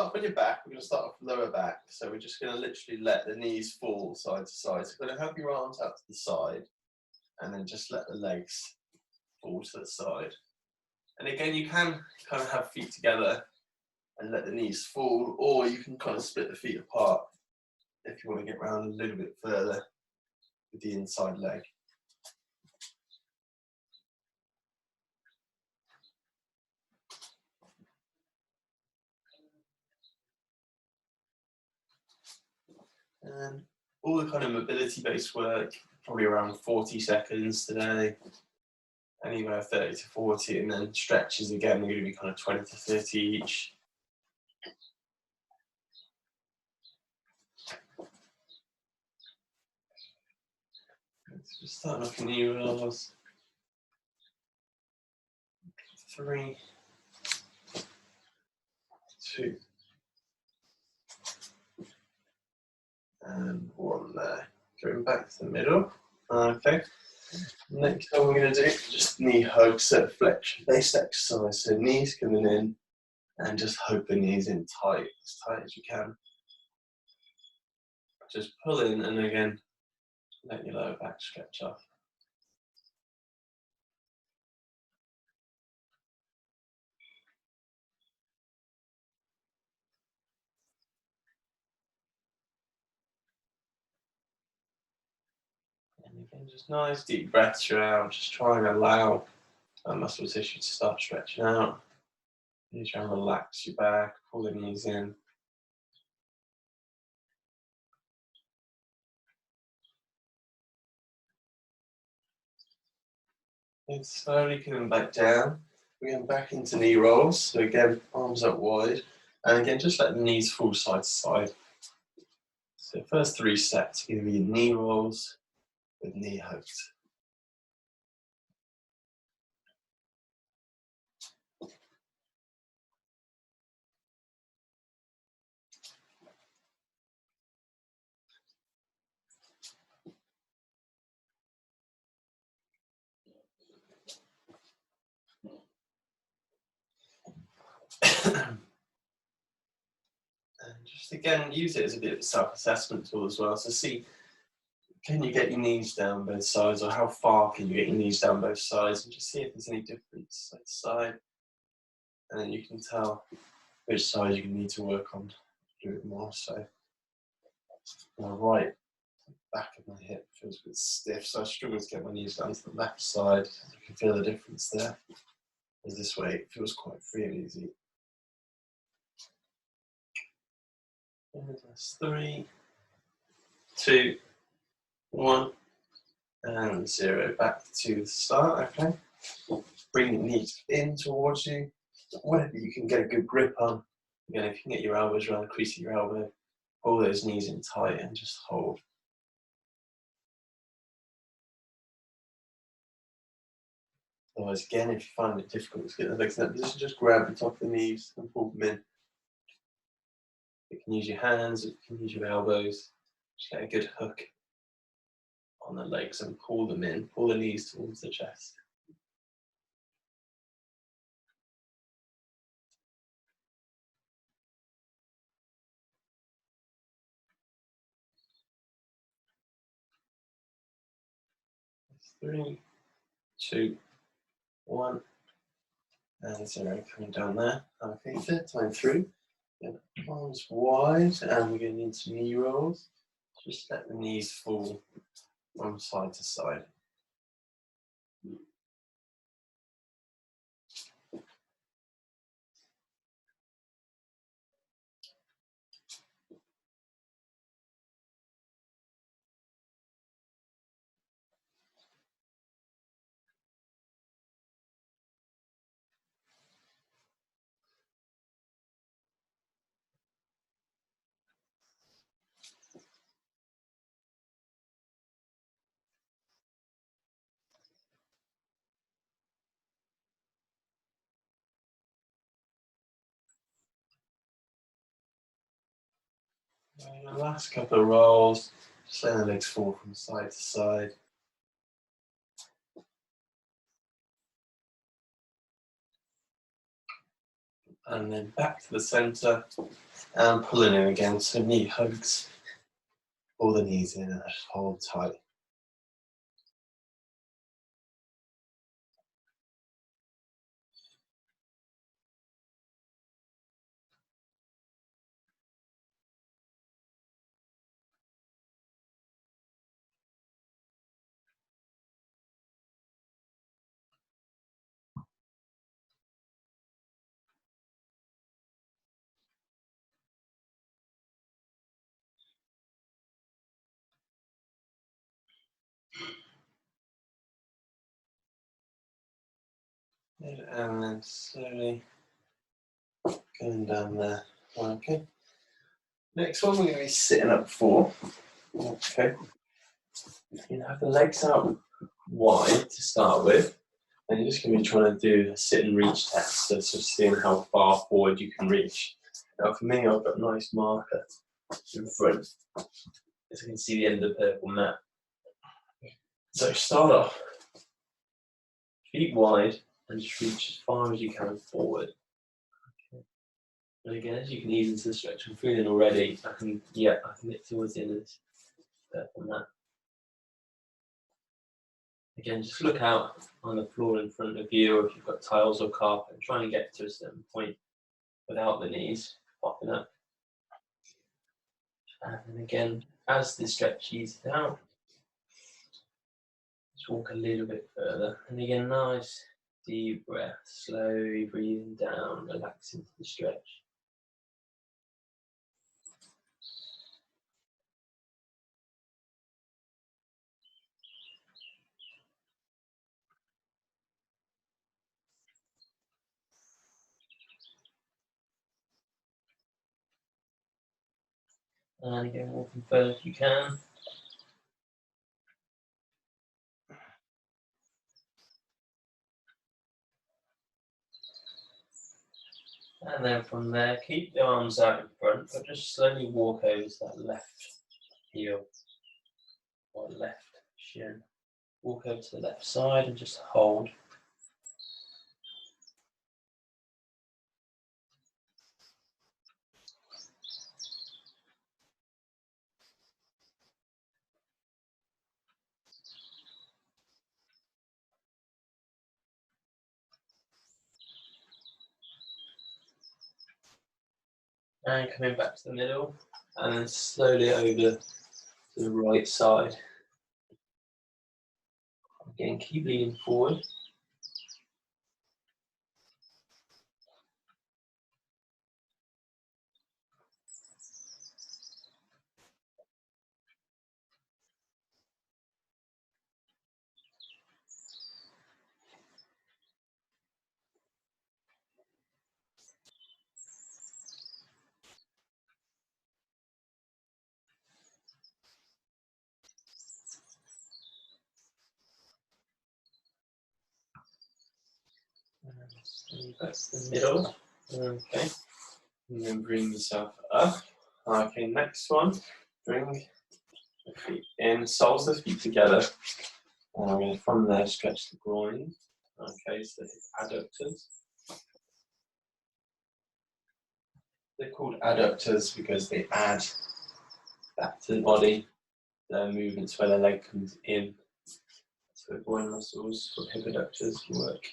off on your back. We're going to start off lower back. So we're just going to literally let the knees fall side to side. So we're going to have your arms out to the side and then just let the legs fall to the side. And again, you can kind of have feet together and let the knees fall, or you can kind of split the feet apart if you want to get around a little bit further with the inside leg. And all the kind of mobility-based work, probably around 40 seconds today, anywhere 30 to 40, and then stretches again, we're going to be kind of 20 to 30 each. Let's just start off knee rolls. 3, 2, and 1 there. Going back to the middle. Okay. Next one we're going to do just knee hugs, so flexion based exercise. So knees coming in and just hug the knees in tight as you can. Just pull in and again let your lower back stretch off. And again, just nice deep breaths throughout. Just try and allow that muscle tissue to start stretching out. You try and relax your back, pull the knees in. And slowly coming back down. We're going back into knee rolls. So again, arms up wide. And again, just let the knees fall side to side. So first 3 sets are going to be knee rolls with knee hugs. And just again, use it as a bit of a self-assessment tool as well. So see, can you get your knees down both sides, or how far can you get your knees down both sides, and just see if there's any difference side to side. And then you can tell which side you need to work on, do it more. So my right back of my hip feels a bit stiff, so I struggle to get my knees down to the left side. You can feel the difference there. As this way, it feels quite free and easy. And that's 3, 2, 1, and 0. Back to the start. Okay. Bring your knees in towards you. Whatever you can get a good grip on. Again, if you can get your elbows around the crease of your elbow, pull those knees in tight and just hold. Otherwise, again, if you find it difficult to get the legs in that position, just grab the top of the knees and pull them in. You can use your hands, you can use your elbows. Just get a good hook on the legs and pull them in. Pull the knees towards the chest. That's 3, 2, 1, and 0. Coming down there. Okay, third time through. Again, arms wide, and we're getting into knee rolls. Just let the knees fall from side to side. And the last couple of rolls, just letting the legs fall from side to side. And then back to the centre and pulling in again. So knee hugs, pull the knees in and just hold tight. And then slowly going down there. Okay. Next one, we're going to be sitting up for. Okay. You can have the legs out wide to start with. And you're just going to be trying to do a sit and reach test. So it's just seeing how far forward you can reach. Now for me, I've got a nice marker in front. As you can see the end of the purple mat. So start off, feet wide, and just reach as far as you can forward. Okay. And again, as you can ease into the stretch, I'm feeling already, I can get towards the end of this purple mat. Again, just look out on the floor in front of you, or if you've got tiles or carpet, and try and get to a certain point without the knees popping up. And then again, as the stretch eases out, just walk a little bit further. And again, nice deep breath, slowly breathing down, relaxing to the stretch. And again, walking further if you can. And then from there, keep the arms out in front, but just slowly walk over to that left heel or left shin. Walk over to the left side and just hold. And coming back to the middle, and then slowly over to the right side. Again, keep leaning forward. And back to the middle. Okay. And then bring yourself up. Okay, next one. Bring the feet in, soles of the feet together. And from there, stretch the groin. Okay, so the adductors. They're called adductors because they add back to the body the movements where the leg comes in. So the groin muscles for hip adductors work.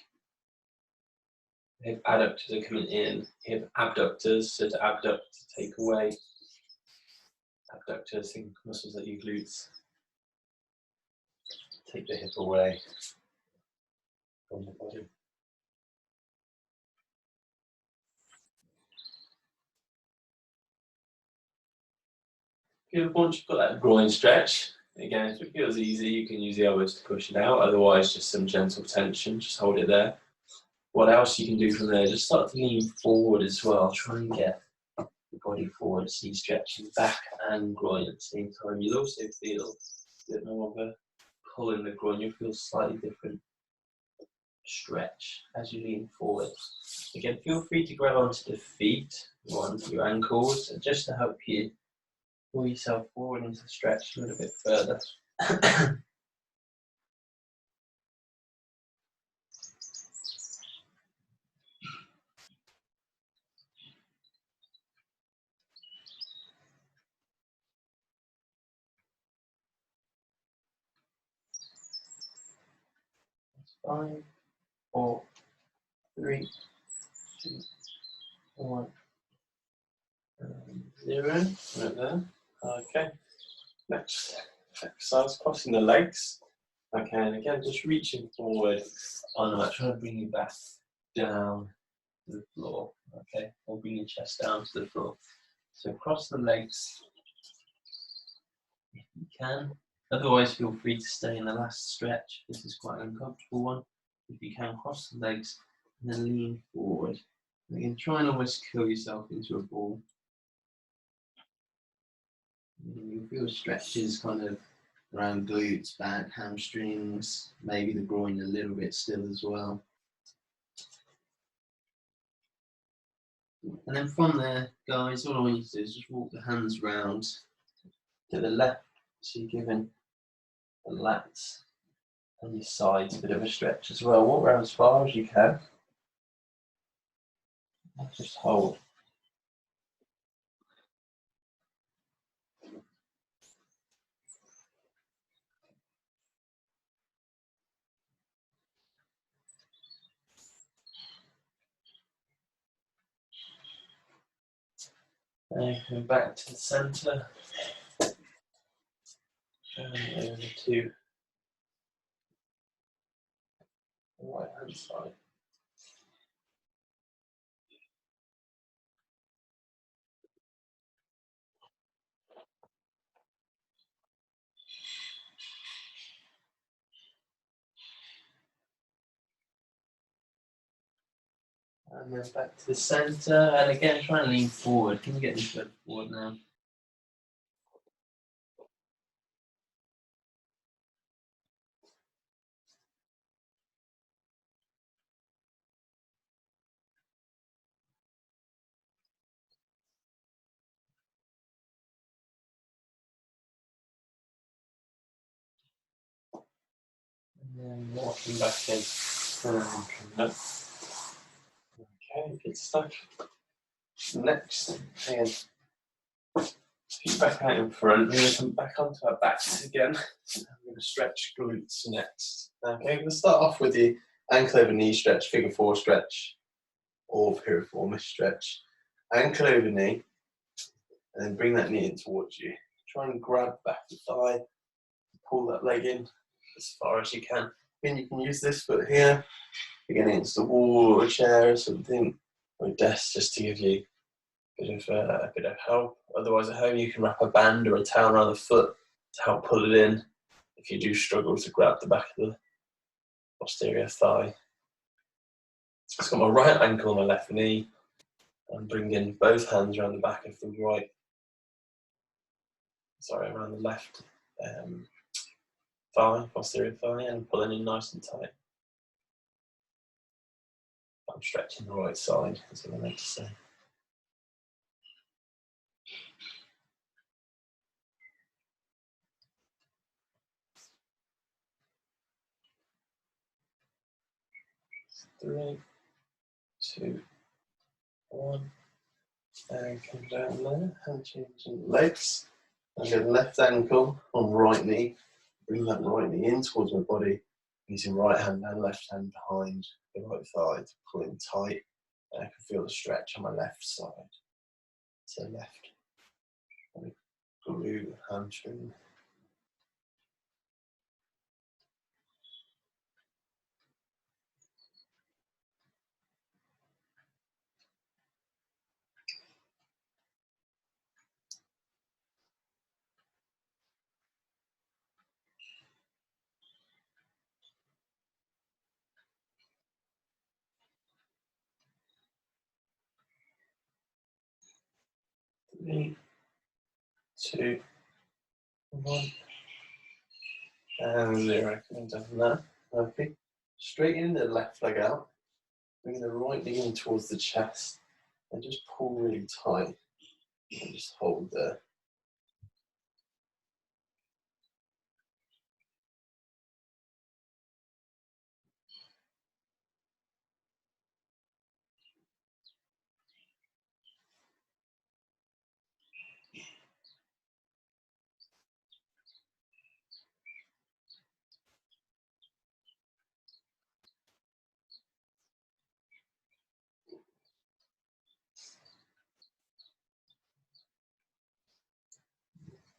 Hip adductors are coming in, hip abductors, so to abduct, to take away. Abductors, think muscles that you glutes. Take the hip away from the body. Good, once you've got that groin stretch, again, if it feels easy, you can use the elbows to push it out, otherwise just some gentle tension, just hold it there. What else you can do from there, just start to lean forward as well, try and get the body forward, so you stretching back and groin at the same time. You'll also feel a bit more of a pull in the groin, you'll feel slightly different stretch as you lean forward. Again, feel free to grab onto the feet or onto your ankles, just to help you pull yourself forward into the stretch a little bit further. 5, 4, 3, 2, 1, 0. Right there. Okay. Next exercise, crossing the legs. Okay, and again, just reaching forward on the mat, trying to bring you back down to the floor. Okay, or bring your chest down to the floor. So cross the legs if you can. Otherwise, feel free to stay in the last stretch. This is quite an uncomfortable one. If you can, cross the legs and then lean forward. And again, try and almost curl yourself into a ball. And you'll feel stretches kind of around glutes, back, hamstrings, maybe the groin a little bit still as well. And then from there, guys, all I want you to do is just walk the hands round to the left. So you're giving the lats and your sides a bit of a stretch as well. Walk around as far as you can. Just hold. And come back to the centre. And over to the right hand side. And then back to the centre. And again, try and lean forward. Can you get this foot forward now? And then walking back in. Okay, good stuff. Next, again, feet back out in front. We're going to come back onto our backs again. I'm going to stretch glutes next. Okay, we're going to start off with the ankle over knee stretch, figure 4 stretch, or piriformis stretch. Ankle over knee, and then bring that knee in towards you. Try and grab back the thigh, pull that leg in as far as you can. Then you can use this foot here, again against the wall or a chair or something, or a desk, just to give you a bit of help. Otherwise, at home, you can wrap a band or a towel around the foot to help pull it in if you do struggle to grab the back of the posterior thigh. I've got my right ankle on my left knee and bring in both hands around the back of the around the left thigh, posterior thigh, and pulling in nice and tight. I'm stretching the right side, is what I meant to say. Three, 2, 1, and come down there, hand changing legs. And then left ankle on right knee, bring that right knee in towards my body, using right hand and left hand behind the right thigh to pull in tight. And I can feel the stretch on my left side. So left, glute, hamstring. Three, 2, 1, and 0. Coming down from there. Okay. Straighten the left leg out. Bring the right knee in towards the chest and just pull really tight. And just hold there.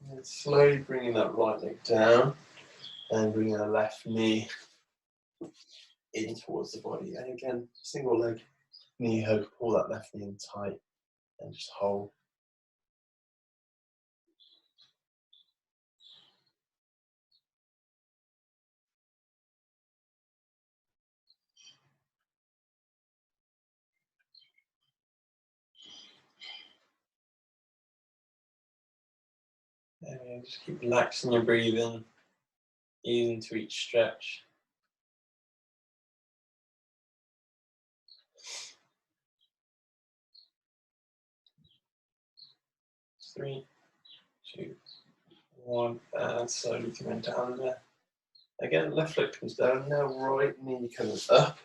And slowly bringing that right leg down and bringing the left knee in towards the body. And again, single leg knee hug, pull that left knee in tight and just hold. There we go. Just keep relaxing your breathing, easing to each stretch. 3, 2, 1, and slowly coming down there. Again, left leg comes down, now right knee comes up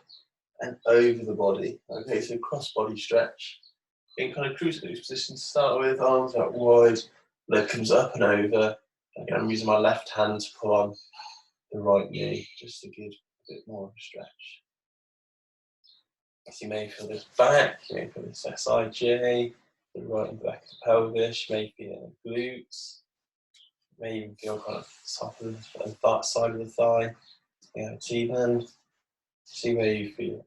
and over the body. Okay, so cross body stretch. In kind of cruise position to start with, arms out wide, leg comes up and over. Again, I'm using my left hand to pull on the right knee, just to give a bit more of a stretch. So you may feel this back, you may feel this SIJ, the right and back of the pelvis, you may feel the glutes, you may even feel kind of top of the side of the thigh, T-band. See where you feel.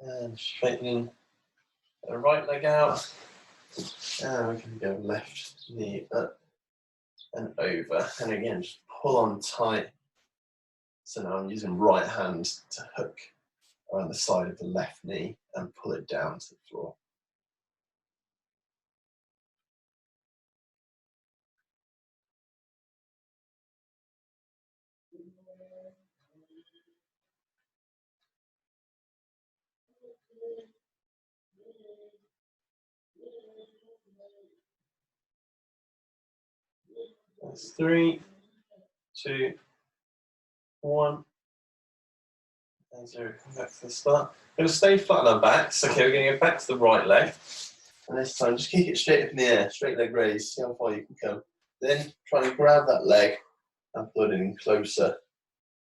And straightening the right leg out. And we can go left knee up and over. And again, just pull on tight. So now I'm using right hand to hook around the side of the left knee and pull it down to the floor. That's 3, 2, 1. And 0. Come back to the start. I'm going to stay flat on our backs. Okay, we're going to go back to the right leg. And this time, just kick it straight up in the air. Straight leg raise. See how far you can come. Then try and grab that leg and pull it in closer to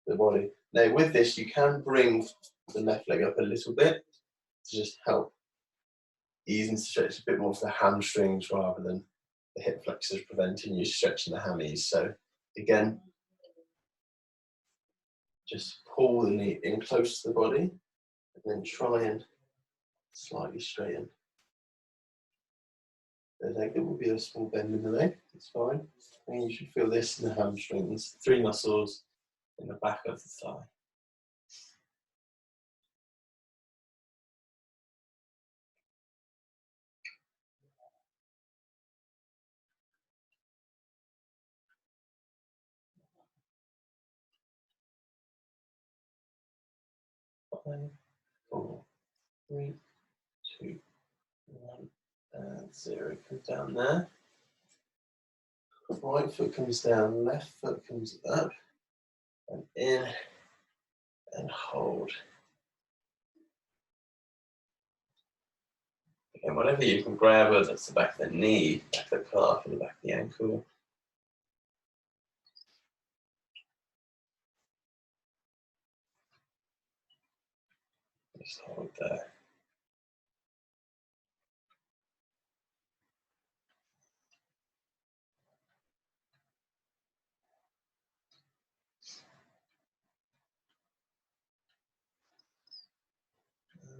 the body. Now, with this, you can bring the left leg up a little bit to just help ease and stretch a bit more for the hamstrings rather than the hip flexors preventing you stretching the hammies. So again, just pull the knee in close to the body and then try and slightly straighten the leg. There will be a small bend in the leg, it's fine. And you should feel this in the hamstrings, 3 muscles in the back of the thigh. Five, 4, 3, 2, 1, and 0. Come down there. Right foot comes down, left foot comes up, and in, and hold. And whatever you can grab, whether it's the back of the knee, back of the calf, or the back of the ankle. Just hold there.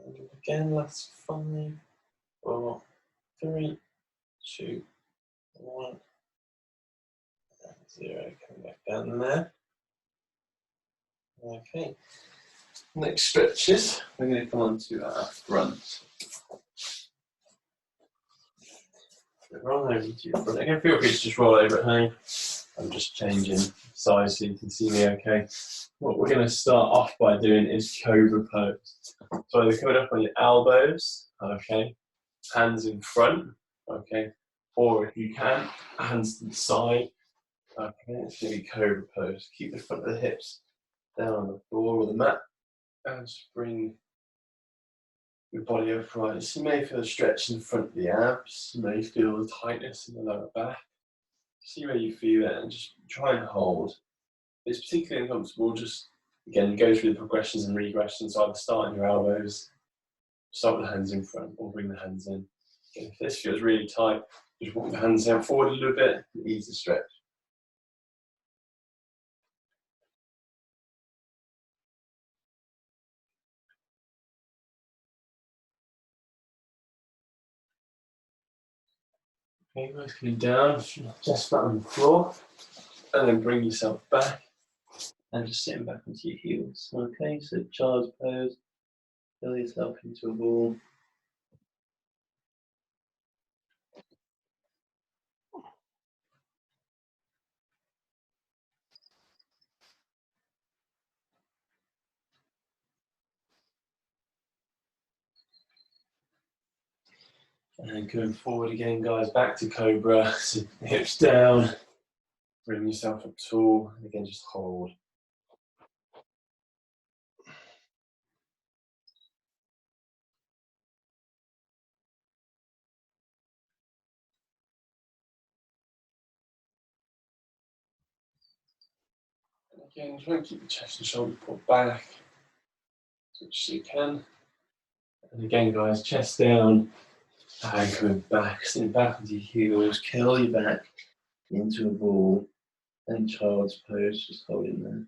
And again, last 5, 4, 3, 2, 1, and 0. Come back down there. Okay. Next stretches, we're going to come on to our front. Roll over to your front. Again, feel free to just roll over at home. I'm just changing size so you can see me okay. What we're going to start off by doing is cobra pose. So either coming up on your elbows, okay, hands in front, okay, or if you can, hands to the side, Okay, it's going to be cobra pose. Keep the front of the hips down on the floor or the mat, and just bring your body upright. So you may feel a stretch in the front of the abs, you may feel the tightness in the lower back. See where you feel it and just try and hold. If it's particularly uncomfortable, just again go through the progressions and regressions. So either start on your elbows, start with the hands in front, or bring the hands in. If this feels really tight, just walk the hands out forward a little bit and ease the stretch. Okay, guys, coming down, just flat on the floor, and then bring yourself back and just sitting back onto your heels. Okay, so child's pose, fill yourself into a ball. And then going forward again, guys, back to cobra, so hips down, bring yourself up tall, and again just hold. And again, try and keep the chest and shoulder pulled back as much as you can. And again, guys, chest down, and coming back, sitting back onto your heels, curl your back into a ball, and child's pose, just holding there.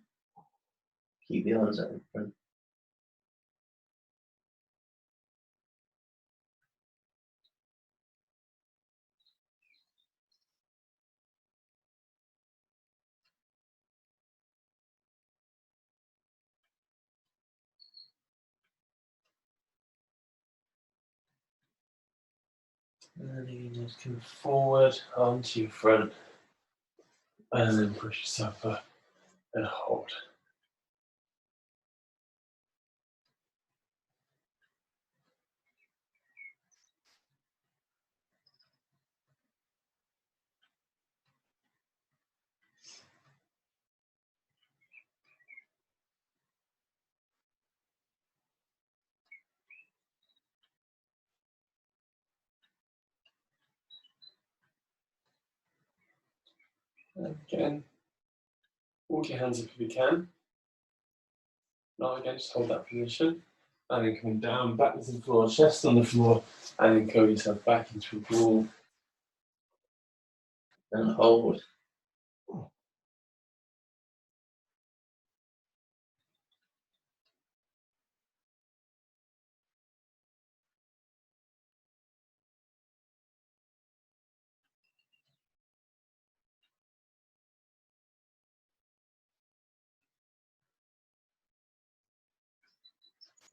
Keep the arms out in front. And then you just come forward onto your front, and then push yourself up and hold. And again, walk your hands up if you can. Now again, just hold that position. And then coming down, back to the floor, chest on the floor, and then curl yourself back into a ball. And hold.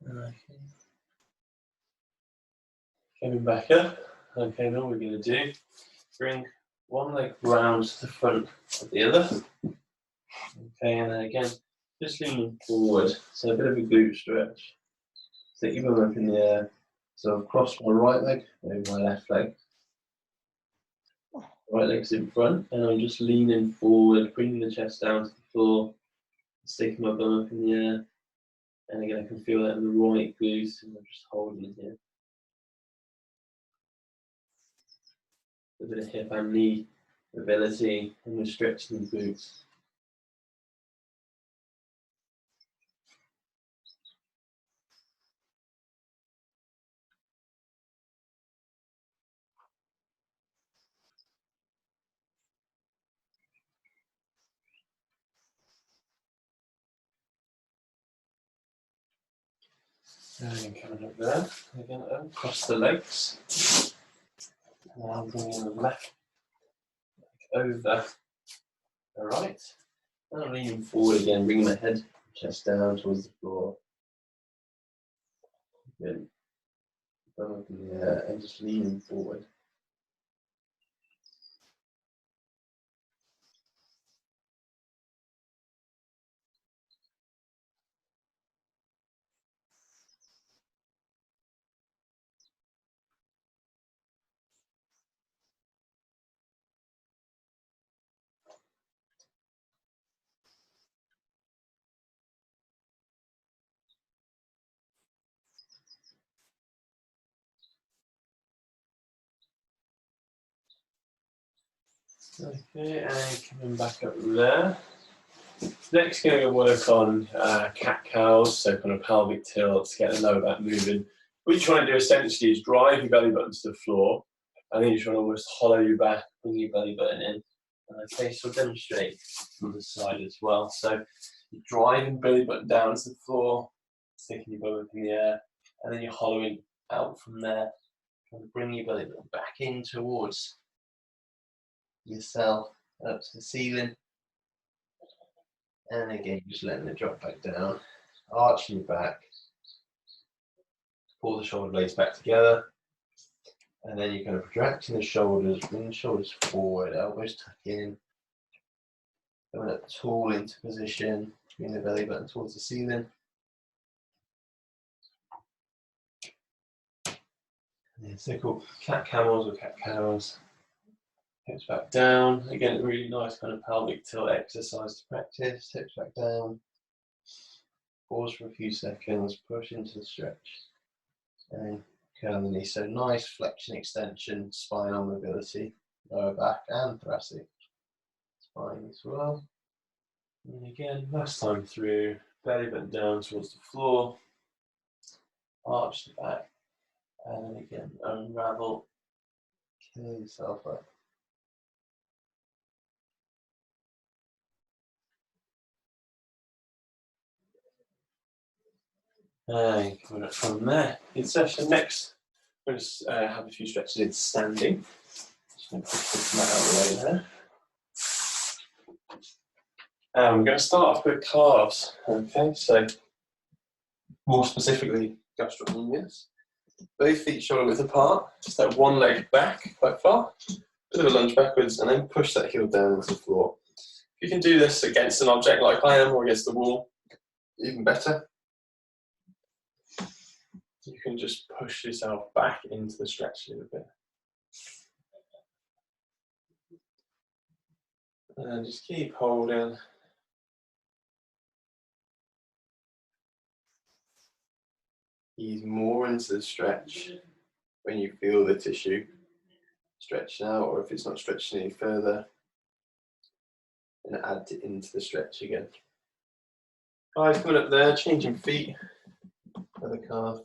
Okay. Coming back up. Okay, now what we're going to do, bring one leg round to the front of the other. Okay, and then again, just leaning forward. So a bit of a glute stretch. Stick your bum up in the air. So I've crossed my right leg over my left leg. Right leg's in front, and I'm just leaning forward, bringing the chest down to the floor, sticking my bum up in the air. And again, I can feel that in the right glute, and I'm just holding it here. A bit of hip and knee mobility, and we're stretching the glutes. And coming up there, again, across the legs. Now bringing the left leg over the right. And I'm leaning forward again, bringing my head, chest down towards the floor. Good. Bum up in the air and just leaning forward. Okay, and coming back up there. Next, going to work on cat-cows, so kind of pelvic tilts, get the lower back moving. What you're trying to do essentially is drive your belly button to the floor, and then you're trying to almost hollow your back, bring your belly button in. Okay, so I'll demonstrate from the side as well. So you're driving belly button down to the floor, sticking your belly up in the air, and then you're hollowing out from there, trying to bring your belly button back in towards yourself, up to the ceiling. And again, just letting it drop back down, arching your back, pull the shoulder blades back together, and then you're kind of protracting the shoulders, bring the shoulders forward, elbows tuck in, coming up tall into position, bring the belly button towards the ceiling. And so called cat camels or cat cows. Hips back down. Again, a really nice kind of pelvic tilt exercise to practice. Hips back down. Pause for a few seconds, push into the stretch, and curl the knee. So nice flexion, extension, spinal mobility, lower back and thoracic spine as well. And again, last time through, belly button down towards the floor, arch the back, and then again, unravel, curl yourself up. And coming up from there. In session next, we're going to have a few stretches in standing. Just going to push this mat out of the way there. I'm going to start off with calves. Okay, so more specifically, gastrocnemius. Both feet shoulder width apart. Step one leg back quite far. Bit of a lunge backwards, and then push that heel down into the floor. If you can do this against an object like I am, or against the wall, even better. You can just push yourself back into the stretch a little bit. And just keep holding. Ease more into the stretch when you feel the tissue stretching out, or if it's not stretching any further, and add it into the stretch again. Guys, coming up there, changing feet for the calf.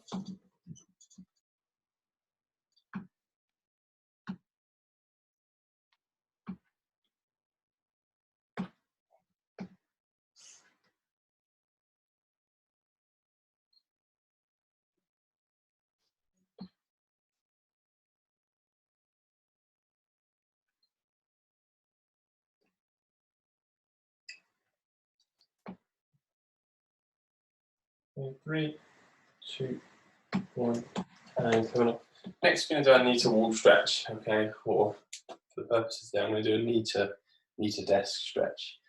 Okay, 3, 2, 1, and coming up. Next, we're going to do our knee to wall stretch, okay, or for the purposes there, I'm going to do a knee to desk stretch.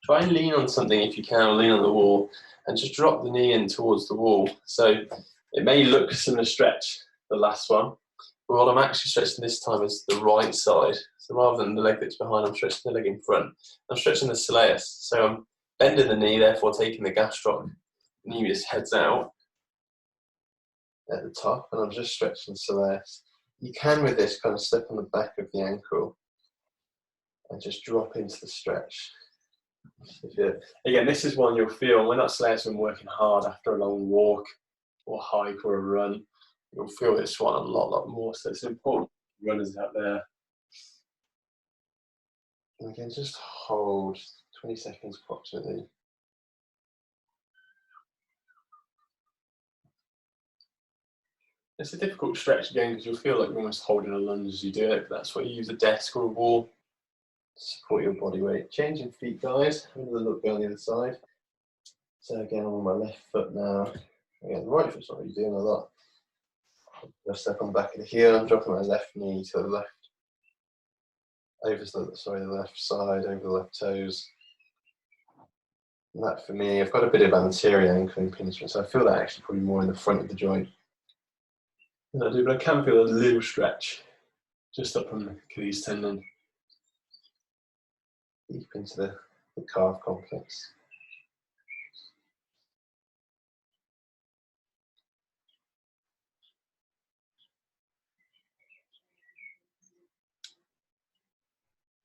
Try and lean on something if you can, or lean on the wall, and just drop the knee in towards the wall. So it may look similar stretch, the last one, but what I'm actually stretching this time is the right side. So rather than the leg that's behind, I'm stretching the leg in front. I'm stretching the soleus. So I'm bending the knee, therefore taking the gastrocnemius heads out at the top, and I'm just stretching the soleus. You can, with this, kind of step on the back of the ankle and just drop into the stretch. Again, this is one you'll feel when that soleus has been working hard after a long walk or hike or a run. You'll feel this one a lot more. So it's important for runners out there. And again, just hold 20 seconds approximately. It's a difficult stretch again because you'll feel like you're almost holding a lunge as you do it, but that's why you use a desk or a wall to support your body weight. Changing feet, guys. Have a look down the other side. So again, I'm on my left foot now. Again, the right foot's not really doing a lot. I'll step on the back of the heel. I'm dropping my left knee to the left. The left side, over the left toes. And that for me, I've got a bit of anterior ankle impingement, so I feel that actually probably more in the front of the joint. And I do, but I can feel a little stretch just up from the Achilles tendon, deep into the calf complex.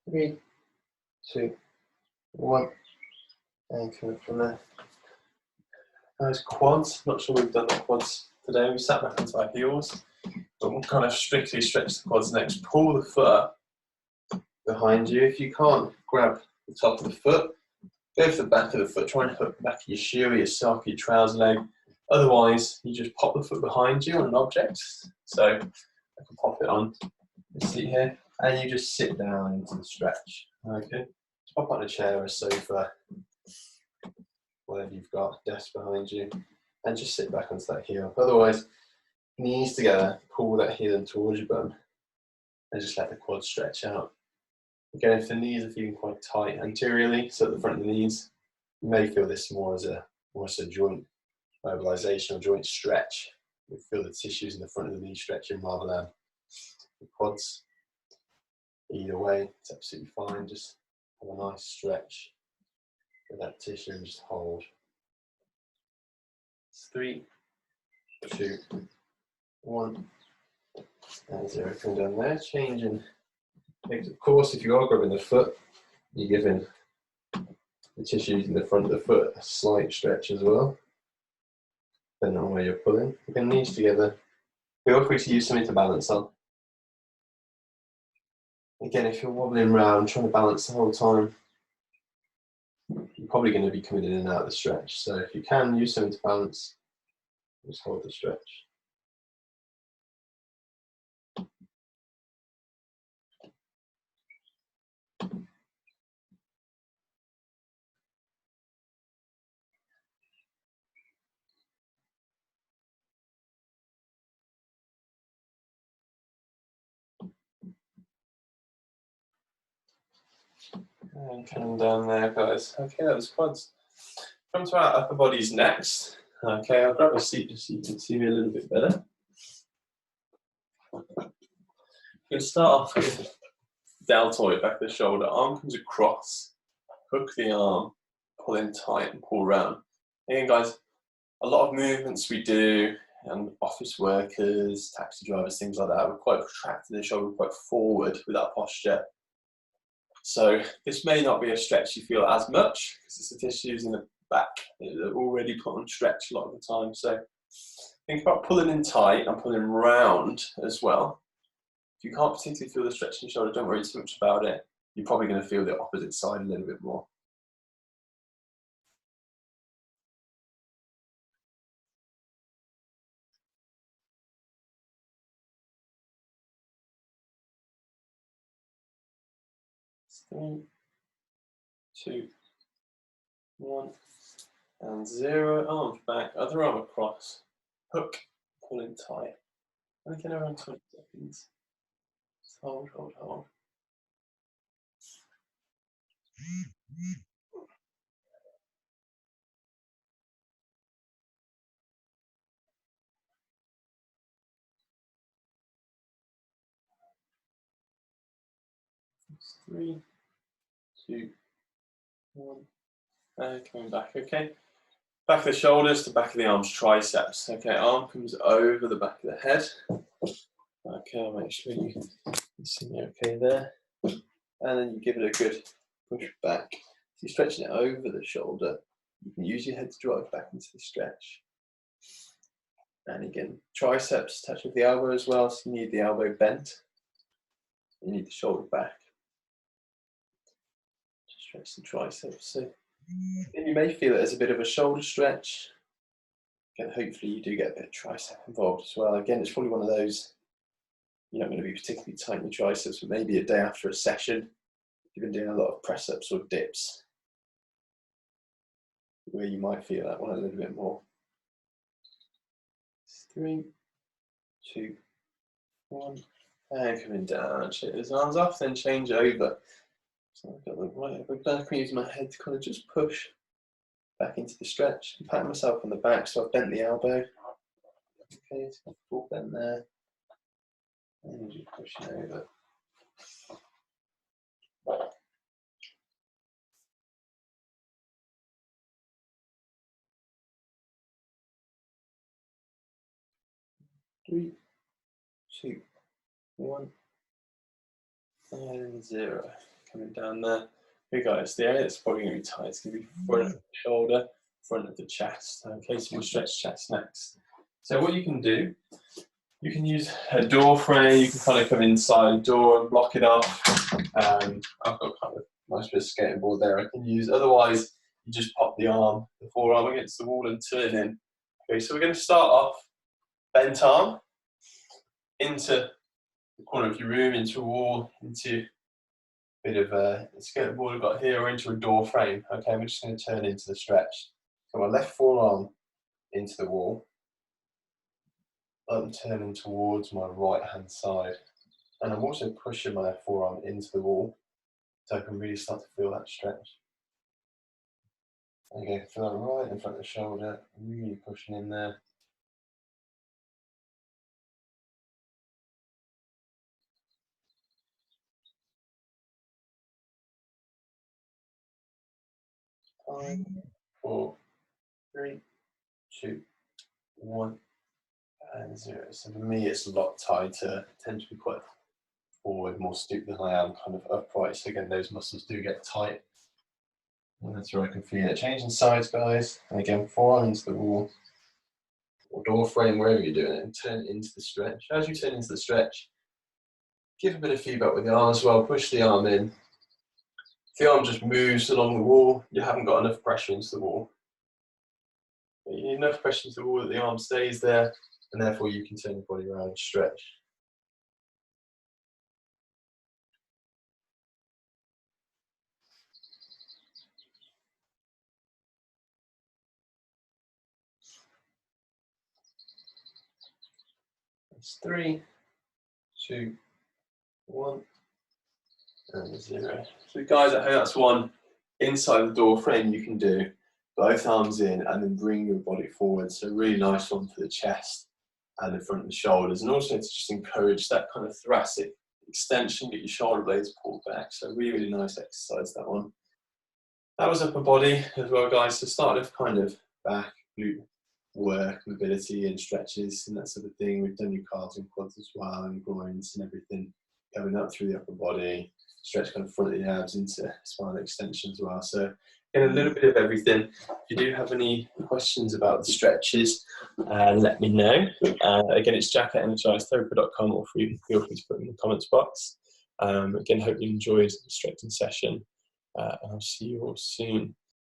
Three, 2, 1, and coming from there. Those quads, not sure we've done the quads today. We sat back onto our heels, but we'll kind of strictly stretch the quads next. Pull the foot up behind you. If you can't grab the top of the foot, go for the back of the foot. Try and hook the back of your shoe or your sock, your trouser leg. Otherwise, you just pop the foot behind you on an object. So I can pop it on the seat here, and you just sit down into the stretch. Okay, pop on a chair or a sofa, whatever you've got, desk behind you, and just sit back onto that heel. Otherwise, knees together, pull that heel in towards your bum, and just let the quads stretch out. Again, if the knees are feeling quite tight anteriorly, so at the front of the knees, you may feel this more as a joint mobilization or joint stretch. You feel the tissues in the front of the knee stretching rather than the quads. Either way, it's absolutely fine. Just have a nice stretch with that tissue and just hold. 3, 2, 1, and 0. Come down there, changing. Of course, if you are grabbing the foot, you're giving the tissues in the front of the foot a slight stretch as well, depending on where you're pulling. Bring knees together. Feel free to use something to balance on. Again, if you're wobbling around, trying to balance the whole time, you're probably going to be coming in and out of the stretch. So if you can, use something to balance, just hold the stretch. And come down there, guys. Okay, that was quads. Come to our upper bodies next. Okay, I'll grab a seat just so you can see me a little bit better. We'll start off with deltoid, back of the shoulder. Arm comes across, hook the arm, pull in tight and pull round. Again, guys, a lot of movements we do, and office workers, taxi drivers, things like that, we're quite protracted in the shoulder, quite forward with that posture. So this may not be a stretch you feel as much because it's the tissues in the back that are already put on stretch a lot of the time. So think about pulling in tight and pulling round as well. If you can't particularly feel the stretch in the shoulder, don't worry too much about it. You're probably going to feel the opposite side a little bit more. Three, 2, 1, and 0. Arms back, other arm across, hook, pull in tight. And again around 20 seconds. Just hold, hold, hold. It's 3, 2, 1. And coming back, okay. Back of the shoulders to back of the arms, triceps. Okay, arm comes over the back of the head. Okay, I'll make sure you see me okay there. And then you give it a good push back. So you're stretching it over the shoulder. You can use your head to drive back into the stretch. And again, triceps touch with the elbow as well, so you need the elbow bent. You need the shoulder back. Just stretch the triceps. So then you may feel it as a bit of a shoulder stretch. Again, hopefully you do get a bit of tricep involved as well. Again, it's probably one of those, you're not going to be particularly tight in your triceps, but maybe a day after a session, you've been doing a lot of press-ups or dips, where you might feel that one a little bit more. 3, 2, 1, and coming down, shake those arms off, then change over. So I've got the right elbow back, I'm using my head to kind of just push back into the stretch. I'm patting myself on the back, so I've bent the elbow. Okay, so full bend there. And just pushing over. Three, 2, 1, and 0. Coming down there. Okay guys, the area that's probably going to be tight is going to be front of the shoulder, front of the chest. Okay, so we'll stretch chest next. So what you can do, you can use a door frame, you can kind of come inside a door and block it off. I've got kind of a nice bit of skating board there I can use. Otherwise, you just pop the forearm against the wall and turn in. Okay, so we're going to start off bent arm into the corner of your room, into a wall, into a bit of a skating board I've got here, or into a door frame. Okay, we're just going to turn into the stretch. So my left forearm into the wall. I'm turning towards my right hand side, and I'm also pushing my left forearm into the wall so I can really start to feel that stretch. Okay, feel that right in front of the shoulder, really pushing in there. Five, 4, 3, 2, 1, and 0. So for me, it's a lot tighter. I tend to be quite forward, more stooped than I am kind of upright. So again, those muscles do get tight. And that's where I can feel it. Changing sides, guys. And again, forearm into the wall or door frame, wherever you're doing it, and turn into the stretch. As you turn into the stretch, give a bit of feedback with the arm as well. Push the arm in. If the arm just moves along the wall, you haven't got enough pressure into the wall. You need enough pressure into the wall that the arm stays there, and therefore you can turn your body around and stretch. That's 3, 2, 1, and 0. So guys, I hope that's one inside the door frame you can do. Both arms in and then bring your body forward. So really nice one for the chest and the front of the shoulders. And also to just encourage that kind of thoracic extension, get your shoulder blades pulled back. So really, really nice exercise, that one. That was upper body as well, guys. So start with kind of back, glute work, mobility and stretches and that sort of thing. We've done your calves and quads as well, and groins and everything, going up through the upper body, stretch kind of front of the abs into spinal extension as well. So again, a little bit of everything. If you do have any questions about the stretches, let me know. Again, it's jack@energizedtherapy.com, or feel free to put them in the comments box. Again, hope you enjoyed the stretching session. And I'll see you all soon.